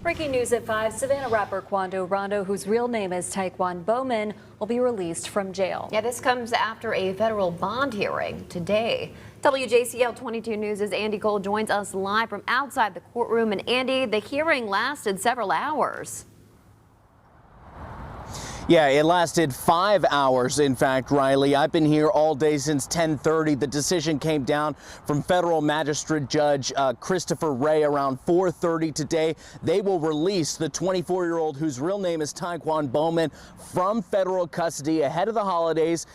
Breaking news at 5, Savannah rapper Quando Rondo, whose real name is Taekwon Bowman, will be released from jail. Yeah, this comes after a federal bond hearing today. WJCL 22 News' Andy Cole joins us live from outside the courtroom. And Andy, the hearing lasted several hours. Yeah, it lasted 5 hours, in fact, Riley. I've been here all day since 10:30. The decision came down from federal magistrate judge Christopher Wray around 4:30 today. They will release the 24-year-old whose real name is Taekwon Bowman from federal custody ahead of the holidays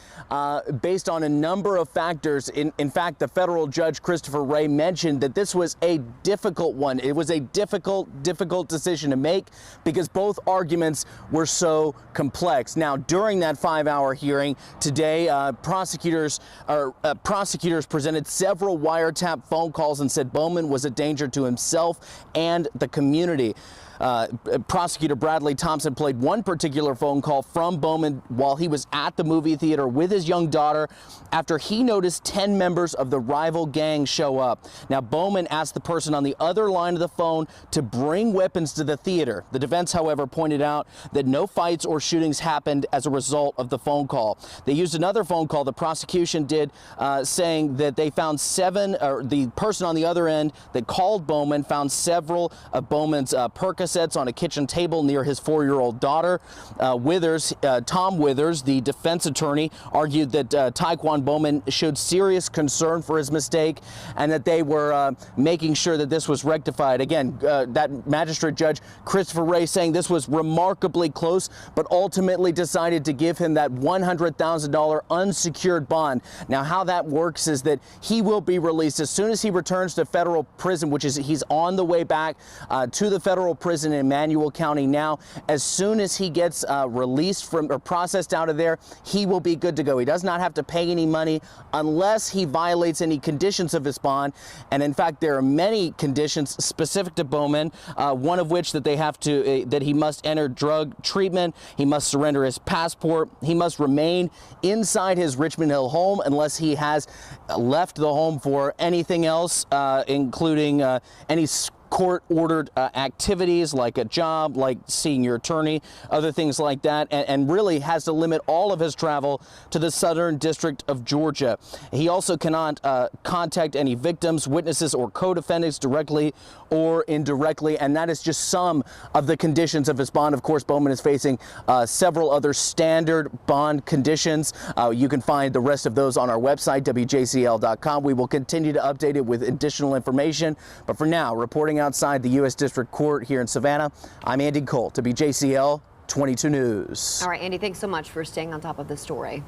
based on a number of factors. In fact, the federal judge Christopher Wray mentioned that this was a difficult one. It was a difficult decision to make because both arguments were so complex. Now, during that 5-hour hearing today, prosecutors presented several wiretap phone calls and said Bowman was a danger to himself and the community. Prosecutor Bradley Thompson played one particular phone call from Bowman while he was at the movie theater with his young daughter after he noticed 10 members of the rival gang show up. Now, Bowman asked the person on the other line of the phone to bring weapons to the theater. The defense, however, pointed out that no fights or shootings happened as a result of the phone call. They used another phone call, the prosecution did, saying that they found the person on the other end that called Bowman found several of Bowman's Percocets on a kitchen table near his 4-year-old daughter. Tom Withers, the defense attorney, argued that Taekwon Bowman showed serious concern for his mistake and that they were making sure that this was rectified. Again, that magistrate judge Christopher Wray saying this was remarkably close, but ultimately decided to give him that $100,000 unsecured bond. Now, how that works is that he will be released as soon as he returns to federal prison, which is he's on the way back to the federal prison in Emmanuel County now. As soon as he gets released from or processed out of there, he will be good to go. He does not have to pay any money unless he violates any conditions of his bond. And in fact, there are many conditions specific to Bowman, one of which that they have to that he must enter drug treatment, he must surrender his passport, he must remain inside his Richmond Hill home unless he has left the home for anything else, including any court-ordered activities like a job, like seeing your attorney, other things like that, and really has to limit all of his travel to the Southern District of Georgia. He also cannot contact any victims, witnesses, or co-defendants directly or indirectly, and that is just some of the conditions of his bond. Of course, Bowman is facing several other standard bond conditions. You can find the rest of those on our website, WJCL.com. We will continue to update it with additional information, but for now, reporting outside the U.S. District Court here in Savannah, I'm Andy Cole, WJCL 22 News. All right, Andy, thanks so much for staying on top of this story.